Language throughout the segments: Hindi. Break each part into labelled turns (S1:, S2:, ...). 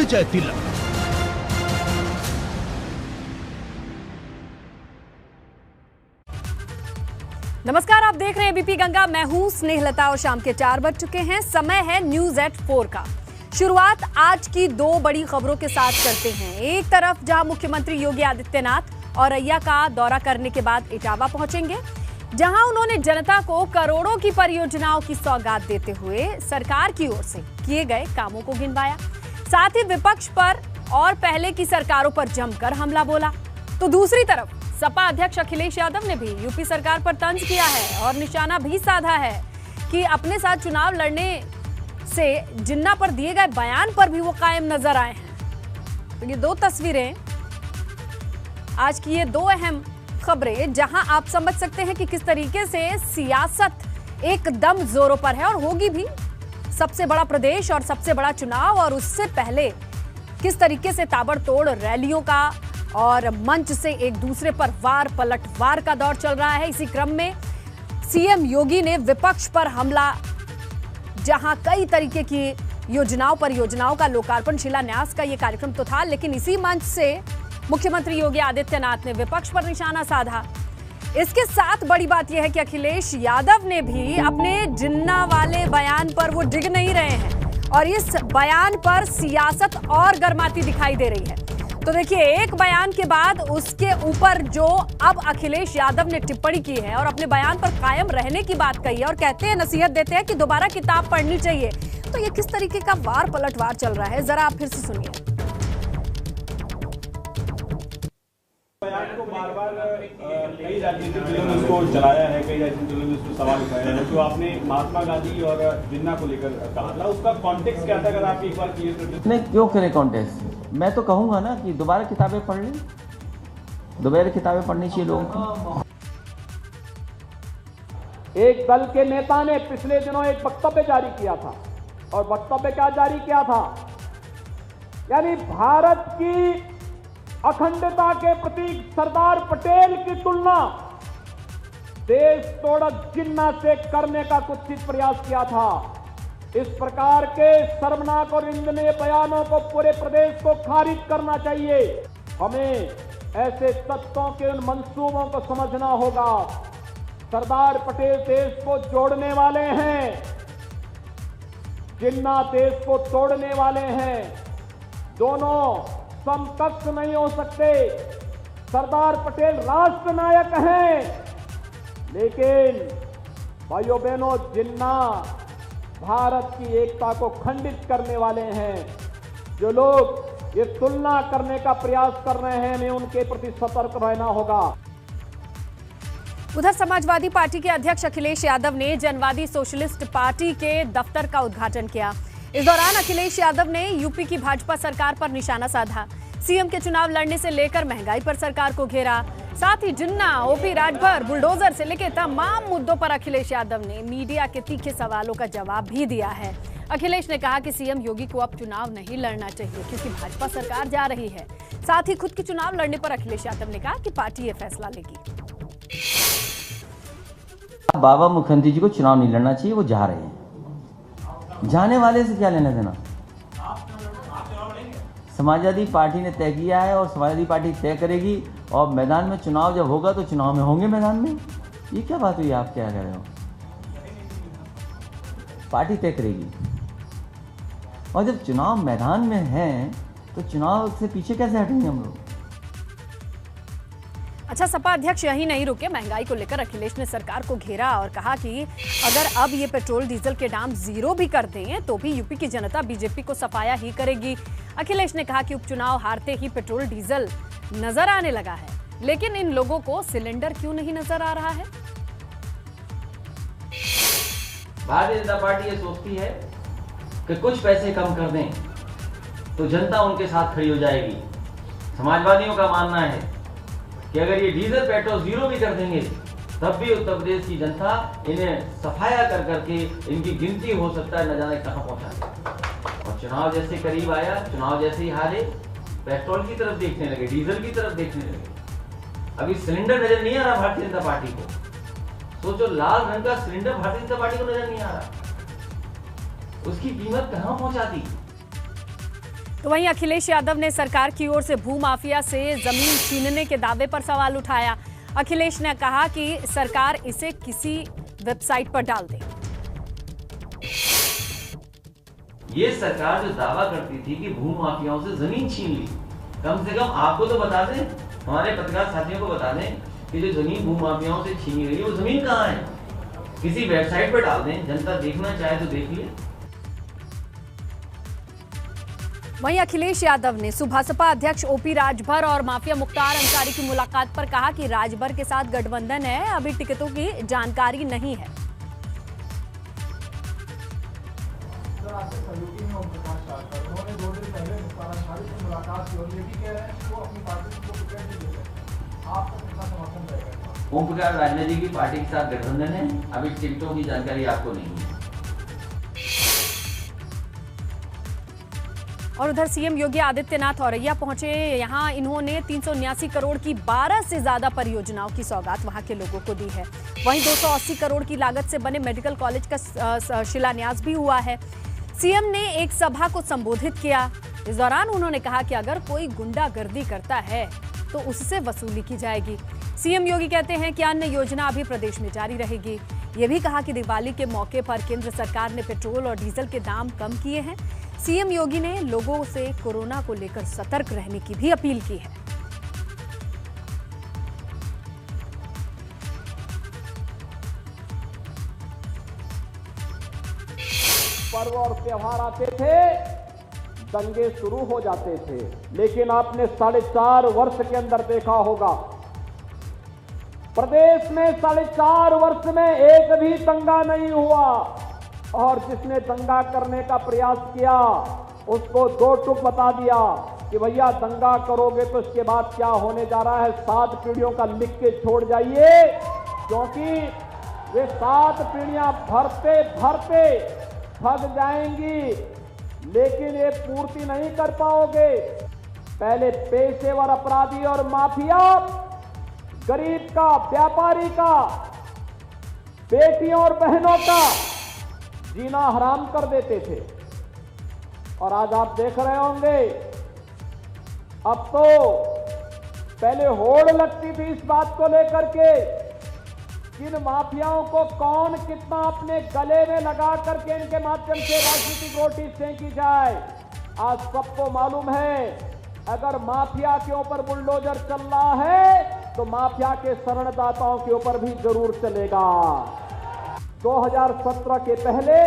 S1: विजय तिलक।
S2: नमस्कार, आप देख रहे हैं बीपी गंगा। मैं हूं स्नेहलता और शाम के 4 बज चुके हैं। समय है न्यूज एट 4 का। शुरुआत आज की 2 बड़ी खबरों के साथ करते हैं। एक तरफ जहां मुख्यमंत्री योगी आदित्यनाथ औरैया का दौरा करने के बाद इटावा पहुंचेंगे, जहां उन्होंने जनता को करोड़ों की परियोजनाओं की सौगात देते हुए सरकार की ओर से किए गए कामों को गिनवाया। साथ ही विपक्ष पर और पहले की सरकारों पर जमकर हमला बोला। तो दूसरी तरफ सपा अध्यक्ष अखिलेश यादव ने भी यूपी सरकार पर तंज किया है और निशाना भी साधा है कि अपने साथ चुनाव लड़ने से जिन्ना पर दिए गए बयान पर भी वो कायम नजर आए हैं। तो ये 2 तस्वीरें आज की, ये 2 अहम खबरें, जहां आप समझ सकते हैं कि किस तरीके से सियासत एकदम जोरों पर है और होगी भी। सबसे बड़ा प्रदेश और सबसे बड़ा चुनाव, और उससे पहले किस तरीके से ताबड़तोड़ रैलियों का और मंच से एक दूसरे पर वार पलटवार का दौर चल रहा है। इसी क्रम में सीएम योगी ने विपक्ष पर हमला, जहां कई तरीके की योजनाओं परियोजनाओं का लोकार्पण शिलान्यास का ये कार्यक्रम तो था, लेकिन इसी मंच से मुख्यमंत्री योगी आदित्यनाथ ने विपक्ष पर निशाना साधा। इसके साथ बड़ी बात यह है कि अखिलेश यादव ने भी अपने जिन्ना वाले बयान पर वो डिग नहीं रहे हैं और इस बयान पर सियासत और गर्माती दिखाई दे रही है। तो देखिए, एक बयान के बाद उसके ऊपर जो अब अखिलेश यादव ने टिप्पणी की है और अपने बयान पर कायम रहने की बात कही है और कहते हैं, नसीहत देते हैं कि दोबारा किताब पढ़नी चाहिए। तो ये किस तरीके का वार पलटवार चल रहा है, जरा आप फिर से सुनिए।
S3: बयान को बार-बार कई राजनीतिक दलों ने उसको चलाया है, कई राजनीतिक दलों ने उसको सवाल उठाया है। जो आपने महात्मा गांधी और जिन्ना को लेकर कहा था, उसका कॉन्टेक्स्ट क्या था, अगर आप एक बार क्लियर कर दें।
S4: नहीं, क्यों करें कॉन्टेक्स्ट? मैं तो कहूँगा ना कि दोबारा किताबें पढ़ लें, दोबारा किताबें पढ़नी चाहिए लोगों को।
S5: एक दल के नेता ने पिछले दिनों एक वक्तव्य जारी किया था, और वक्तव्य क्या जारी किया था, यानी भारत की अखंडता के प्रतीक सरदार पटेल की तुलना देश तोड़क जिन्ना से करने का कुत्सित प्रयास किया था। इस प्रकार के शर्मनाक और निंदनीय बयानों को पूरे प्रदेश को खारिज करना चाहिए। हमें ऐसे तत्वों के उन मंसूबों को समझना होगा। सरदार पटेल देश को जोड़ने वाले हैं, जिन्ना देश को तोड़ने वाले हैं। दोनों समकक्ष नहीं हो सकते। सरदार पटेल राष्ट्र नायक हैं, लेकिन भाइयों बहनों, जिन्ना भारत की एकता को खंडित करने वाले हैं। जो लोग ये तुलना करने का प्रयास कर रहे हैं, हमें उनके प्रति सतर्क रहना होगा।
S2: उधर समाजवादी पार्टी के अध्यक्ष अखिलेश यादव ने जनवादी सोशलिस्ट पार्टी के दफ्तर का उद्घाटन किया। इस दौरान अखिलेश यादव ने यूपी की भाजपा सरकार पर निशाना साधा। सीएम के चुनाव लड़ने से लेकर महंगाई पर सरकार को घेरा। साथ ही जिन्ना, ओपी राजभर, बुलडोजर से लेकर तमाम मुद्दों पर अखिलेश यादव ने मीडिया के तीखे सवालों का जवाब भी दिया है। अखिलेश ने कहा कि सीएम योगी को अब चुनाव नहीं लड़ना चाहिए क्योंकि भाजपा सरकार जा रही है। साथ ही खुद के चुनाव लड़ने पर अखिलेश यादव ने कहा कि पार्टी ये फैसला लेगी।
S4: बाबा मुख्यमंत्री जी को चुनाव नहीं लड़ना चाहिए, वो जा रहे हैं। जाने वाले से क्या लेना देना? समाजवादी पार्टी ने तय किया है और समाजवादी पार्टी तय करेगी, और मैदान में चुनाव जब होगा तो चुनाव में होंगे मैदान में। ये क्या बात हुई? आप क्या कह रहे हो? पार्टी तय करेगी, और जब चुनाव मैदान में है तो चुनाव से पीछे कैसे हटेंगे हम लोग?
S2: अच्छा, सपा अध्यक्ष यही नहीं रुके। महंगाई को लेकर अखिलेश ने सरकार को घेरा और कहा कि अगर अब ये पेट्रोल डीजल के दाम 0 भी कर दें तो भी यूपी की जनता बीजेपी को सफाया ही करेगी। अखिलेश ने कहा कि उपचुनाव हारते ही पेट्रोल डीजल नजर आने लगा है, लेकिन इन लोगों को सिलेंडर क्यों नहीं नजर आ रहा है?
S4: भारतीय जनता पार्टी ये सोचती है कि कुछ पैसे कम कर दें तो जनता उनके साथ खड़ी हो जाएगी। समाजवादियों का मानना है कि अगर ये डीजल पेट्रोल 0 भी कर देंगे तब भी उत्तर प्रदेश की जनता इन्हें सफाया कर करके इनकी गिनती हो सकता है न जाने कहां पहुंचा दे। और चुनाव जैसे करीब आया, चुनाव जैसे ही हारे, पेट्रोल की तरफ देखने लगे, डीजल की तरफ देखने लगे। अभी सिलेंडर नजर नहीं आ रहा भारतीय जनता पार्टी को। सोचो, लाल रंग का सिलेंडर भारतीय जनता पार्टी को नजर नहीं आ रहा, उसकी कीमत कहां पहुंचा दी।
S2: तो वहीं अखिलेश यादव ने सरकार की ओर से भूमाफिया से जमीन छीनने के दावे पर सवाल उठाया। अखिलेश ने कहा कि सरकार इसे किसी वेबसाइट पर डाल दे।
S4: ये सरकार जो दावा करती थी कि भूमाफियाओं से जमीन छीन ली, कम से कम आपको तो बता दें, हमारे पत्रकार साथियों को बता दें कि जो जमीन भूमाफियाओं से छीनी गई वो जमीन कहाँ है, किसी वेबसाइट पर डाल दें, जनता देखना चाहे तो देख ले।
S2: वहीं अखिलेश यादव ने सुभासपा अध्यक्ष ओपी राजभर और माफिया मुख्तार अंसारी की मुलाकात पर कहा कि राजभर के साथ गठबंधन है, अभी टिकटों की जानकारी नहीं है।
S1: उन्होंने 2 दिन पहले मुख्तार अंसारी से मुलाकात की और ये भी कह रहे हैं कि वो अपनी पार्टी को टिकट नहीं दे रहे। आपका कितना समर्थन रहेगा?
S4: ओम प्रकाश राजभर जी की पार्टी के साथ गठबंधन है, अभी टिकटों की जानकारी आपको नहीं है।
S2: और उधर सीएम योगी आदित्यनाथ औरैया पहुंचे। यहां इन्होंने 379 करोड़ की 12 से ज्यादा परियोजनाओं की सौगात वहां के लोगों को दी है। वहीं 280 करोड़ की लागत से बने मेडिकल कॉलेज का शिलान्यास भी हुआ है। सीएम ने एक सभा को संबोधित किया। इस दौरान उन्होंने कहा कि अगर कोई गुंडागर्दी करता है तो उससे वसूली की जाएगी। सीएम योगी कहते हैं कि अन्य योजना अभी प्रदेश में जारी रहेगी। ये भी कहा कि दिवाली के मौके पर केंद्र सरकार ने पेट्रोल और डीजल के दाम कम किए हैं। सीएम योगी ने लोगों से कोरोना को लेकर सतर्क रहने की भी अपील की है।
S5: पर्व और त्योहार आते थे, दंगे शुरू हो जाते थे, लेकिन आपने 4.5 वर्ष के अंदर देखा होगा प्रदेश में 4.5 वर्ष में एक भी दंगा नहीं हुआ। और जिसने दंगा करने का प्रयास किया उसको 2 टूक बता दिया कि भैया दंगा करोगे तो इसके बाद क्या होने जा रहा है, 7 पीढ़ियों का लिख के छोड़ जाइए, क्योंकि वे 7 पीढ़ियां भरते भरते थक जाएंगी, लेकिन ये पूर्ति नहीं कर पाओगे। पहले पेशेवर अपराधी और माफिया गरीब का, व्यापारी का, बेटियों और बहनों का जीना हराम कर देते थे। और आज आप देख रहे होंगे अब तो पहले होड़ लगती थी इस बात को लेकर के किन माफियाओं को कौन कितना अपने गले में लगा करके इनके माध्यम से राजनीतिक रोटी सेंकी जाए। आज सबको मालूम है अगर माफिया के ऊपर बुलडोजर चल रहा है तो माफिया के शरणदाताओं के ऊपर भी जरूर चलेगा। 2017 के पहले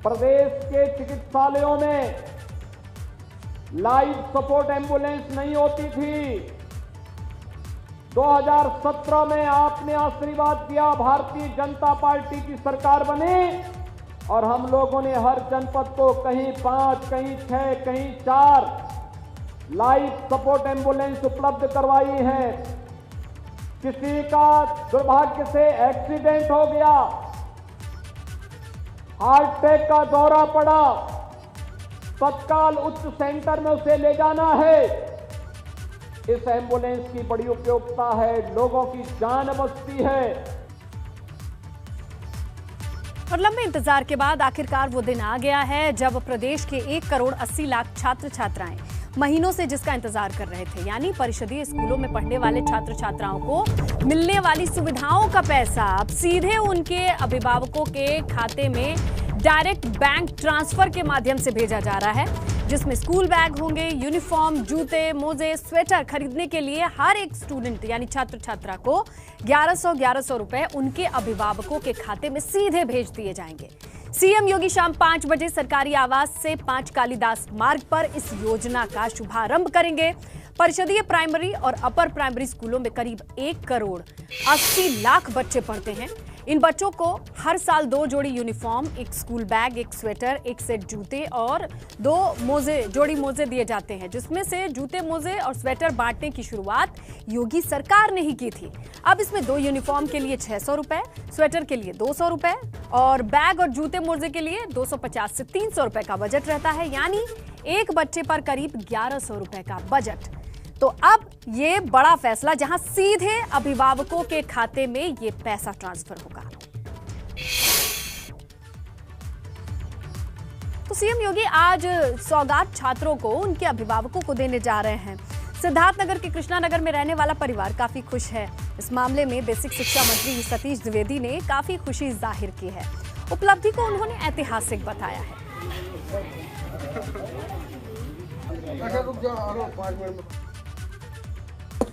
S5: प्रदेश के चिकित्सालयों में लाइफ सपोर्ट एम्बुलेंस नहीं होती थी। 2017 में आपने आशीर्वाद दिया, भारतीय जनता पार्टी की सरकार बनी और हम लोगों ने हर जनपद को कहीं 5, कहीं 6, कहीं 4 लाइफ सपोर्ट एम्बुलेंस उपलब्ध करवाई है। किसी का दुर्भाग्य से एक्सीडेंट हो गया, हार्ट अटैक का दौरा पड़ा, तत्काल उच्च सेंटर में उसे ले जाना है। इस एम्बुलेंस की बड़ी उपयोगिता है, लोगों की जान बचती है।
S2: और लंबे इंतजार के बाद आखिरकार वो दिन आ गया है जब प्रदेश के 1 करोड़ 80 लाख छात्र छात्राएं महीनों से जिसका इंतजार कर रहे थे, यानी परिषदीय स्कूलों में पढ़ने वाले छात्र छात्राओं को मिलने वाली सुविधाओं का पैसा अब सीधे उनके अभिभावकों के खाते में डायरेक्ट बैंक ट्रांसफर के माध्यम से भेजा जा रहा है, जिसमें स्कूल बैग होंगे, यूनिफॉर्म, जूते, मोजे, स्वेटर खरीदने के लिए हर एक स्टूडेंट यानी छात्र छात्रा को 1100 रुपए उनके अभिभावकों के खाते में सीधे भेज दिए जाएंगे। सीएम योगी शाम 5 बजे सरकारी आवास से 5 कालिदास मार्ग पर इस योजना का शुभारंभ करेंगे। परिषदीय प्राइमरी और अपर प्राइमरी स्कूलों में करीब 1 करोड़ 80 लाख बच्चे पढ़ते हैं। इन बच्चों को हर साल 2 जोड़ी uniform, 1 school bag, 1 sweater, 1 set जूते और 2 जोड़ी मोजे दिए जाते हैं, जिसमें से जूते, मोजे और स्वेटर बांटने की शुरुआत योगी सरकार ने ही की थी। अब इसमें 2 यूनिफॉर्म के लिए 600 रुपए, स्वेटर के लिए 200 रुपए और बैग और जूते मोजे के लिए 250 से 300 रुपए का बजट रहता है, यानी एक बच्चे पर करीब 1100 रुपए का बजट। तो अब ये बड़ा फैसला जहां सीधे अभिभावकों के खाते में ये पैसा ट्रांसफर होगा। तो सीएम योगी आज सौगात छात्रों को उनके अभिभावकों को देने जा रहे हैं। सिद्धार्थनगर के कृष्णानगर में रहने वाला परिवार काफी खुश है। इस मामले में बेसिक शिक्षा मंत्री सतीश द्विवेदी ने काफी खुशी जाहिर की है। उपलब्धि को उन्होंने ऐतिहासिक बताया है।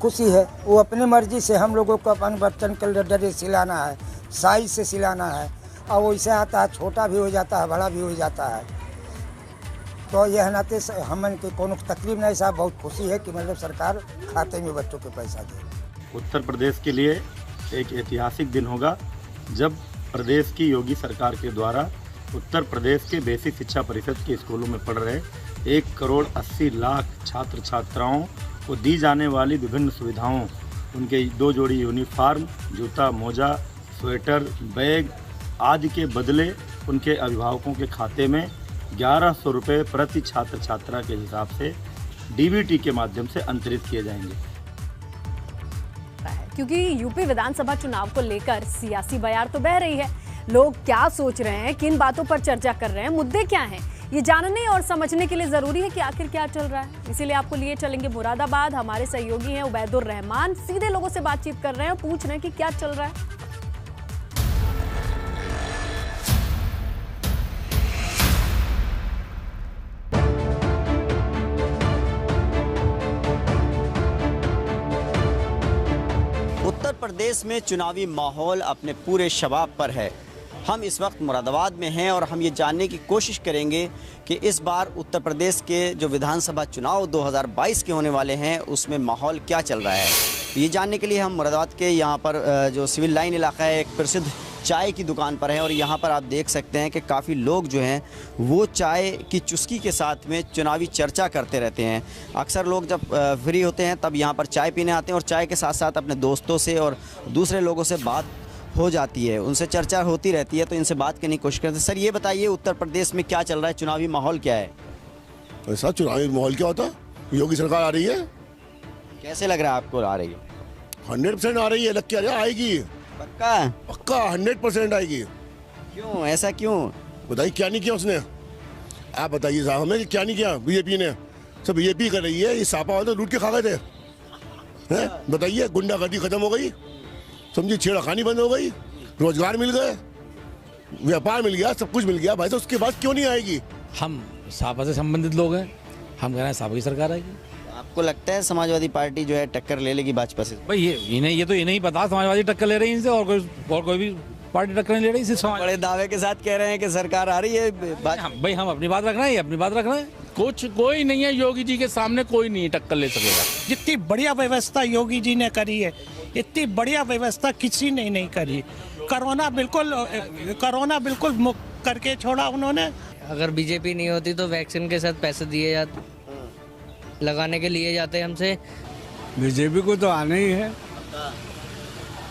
S6: खुशी है, वो अपनी मर्जी से हम लोगों को अपन बच्चन के ड्रेस सिलाना है, साइज से सिलाना है, और वैसे आता है, छोटा भी हो जाता है, बड़ा भी हो जाता है। तो यह नाते हमन के कोनो तकलीफ नहीं साहब, बहुत खुशी है कि मतलब सरकार खाते में बच्चों के पैसा दे।
S7: उत्तर प्रदेश के लिए एक ऐतिहासिक दिन होगा जब प्रदेश की योगी सरकार के द्वारा उत्तर प्रदेश के बेसिक शिक्षा परिषद के स्कूलों में पढ़ रहे 1,80,00,000 छात्र छात्राओं को दी जाने वाली विभिन्न सुविधाओं, उनके 2 जोड़ी यूनिफॉर्म, जूता, मोजा, स्वेटर, बैग आदि के बदले उनके अभिभावकों के खाते में 1100 रुपये प्रति छात्र छात्रा के हिसाब से डीबीटी के माध्यम से अंतरित किए जाएंगे।
S2: क्योंकि यूपी विधानसभा चुनाव को लेकर सियासी बयार तो बह रही है। लोग क्या सोच रहे हैं, किन बातों पर चर्चा कर रहे हैं, मुद्दे क्या हैं, ये जानने और समझने के लिए जरूरी है कि आखिर क्या चल रहा है। इसीलिए आपको लिए चलेंगे मुरादाबाद। हमारे सहयोगी हैं उबैदुर रहमान, सीधे लोगों से बातचीत कर रहे हैं और पूछ रहे हैं कि क्या चल रहा है।
S8: उत्तर प्रदेश में चुनावी माहौल अपने पूरे शबाब पर है। हम इस वक्त मुरादाबाद में हैं और हम ये जानने की कोशिश करेंगे कि इस बार उत्तर प्रदेश के जो विधानसभा चुनाव 2022 के होने वाले हैं उसमें माहौल क्या चल रहा है। ये जानने के लिए हम मुरादाबाद के यहाँ पर जो सिविल लाइन इलाका है, एक प्रसिद्ध चाय की दुकान पर है और यहाँ पर आप देख सकते हैं कि काफ़ी लोग जो हैं वो चाय की चुस्की के साथ में चुनावी चर्चा करते रहते हैं। अक्सर लोग जब फ्री होते हैं तब यहाँ पर चाय पीने आते हैं और चाय के साथ साथ अपने दोस्तों से और दूसरे लोगों से बात हो जाती है, उनसे चर्चा होती रहती है। तो इनसे बात करने की कोशिश करते हैं। सर ये बताइए, उत्तर प्रदेश में क्या चल रहा है, चुनावी माहौल क्या है?
S9: ऐसा चुनावी माहौल क्या होता है? योगी सरकार आ रही है।
S8: कैसे लग रहा है आपको आ रही है?
S9: 100% आ रही है, लग क्या आएगी?
S8: पक्का?
S9: पक्का 100% आएगी।
S8: क्यों, ऐसा क्यों?
S9: बताइए क्या नहीं किया उसने, आप बताइए साहब हमें क्या नहीं किया बीजेपी ने। सब बीजेपी कर रही है, ये सापा वाले लूट के खा गए थे हैं? बताइए, गुंडागर्दी खत्म हो गई, समझिए छेड़खानी बंद हो गई, रोजगार मिल गए, व्यापार मिल गया, सब कुछ मिल गया भाई। तो उसके बाद क्यों नहीं आएगी?
S10: हम सापा से संबंधित लोग हैं, हम कह रहे हैं सापा की सरकार आएगी।
S8: आपको लगता है समाजवादी पार्टी जो है टक्कर ले लेगी भाजपा से?
S10: भाई ये तो नहीं पता समाजवादी टक्कर ले रही है इनसे, और कोई भी पार्टी टक्कर नहीं ले रही इनसे।
S8: बड़े दावे के साथ कह रहे हैं कि सरकार आ रही है।
S10: भाई हम अपनी बात रखना है, अपनी बात रखना है।
S11: कोई नहीं है योगी जी के सामने, कोई नहीं टक्कर ले सकेगा।
S12: जितनी बढ़िया व्यवस्था योगी जी ने करी है, इतनी बढ़िया व्यवस्था किसी ने नहीं करी। कोरोना बिल्कुल मुक्त करके छोड़ा उन्होंने।
S13: अगर बीजेपी नहीं होती तो वैक्सीन के साथ पैसे दिए जाते, लगाने के लिए जाते हमसे।
S14: बीजेपी को तो आना ही है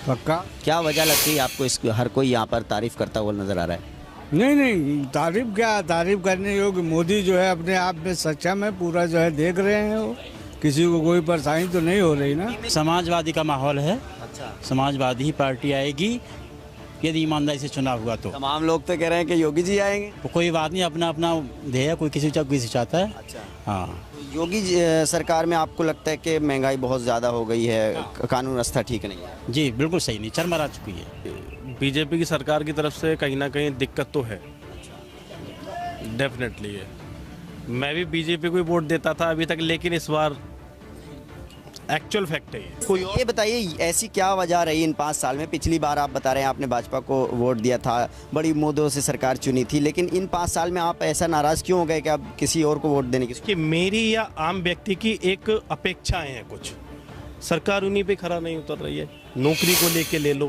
S14: पक्का।
S8: क्या वजह लगती है आपको इसको? हर कोई यहाँ पर तारीफ करता हुआ नजर आ रहा है।
S14: नहीं, तारीफ क्या, तारीफ करने योग्य मोदी जो है अपने आप में सक्षम है, पूरा जो है देख रहे हैं वो, किसी को कोई परेशानी तो नहीं हो रही ना।
S11: समाजवादी का माहौल है।
S8: अच्छा,
S11: समाजवादी ही पार्टी आएगी यदि ईमानदारी से चुनाव हुआ तो।
S8: तमाम लोग तो कह रहे हैं कि योगी जी आएंगे।
S11: तो कोई बात नहीं, अपना अपना ध्येय, कोई किसी चाहता है।
S8: अच्छा,
S11: हाँ।
S8: योगी सरकार में आपको लगता है कि महंगाई बहुत ज़्यादा हो गई है, कानून व्यवस्था ठीक नहीं है?
S11: जी बिल्कुल सही नहीं, चरमरा चुकी है।
S15: बीजेपी की सरकार की तरफ से कहीं ना कहीं दिक्कत तो है, डेफिनेटली है। मैं भी बीजेपी को ही वोट देता था अभी तक, लेकिन इस बार एक्चुअल फैक्ट है
S8: ये बताइए, ऐसी क्या वजह रही इन 5 साल में? पिछली बार आप बता रहे हैं आपने भाजपा को वोट दिया था, बड़ी मुद्दों से सरकार चुनी थी, लेकिन इन 5 साल में आप ऐसा नाराज क्यों हो गए कि आप किसी और को वोट देने की?
S15: मेरी या आम व्यक्ति की एक अपेक्षाएं हैं कुछ, सरकार उन्हीं पे खरा नहीं उतर रही है। नौकरी को लेके ले लो,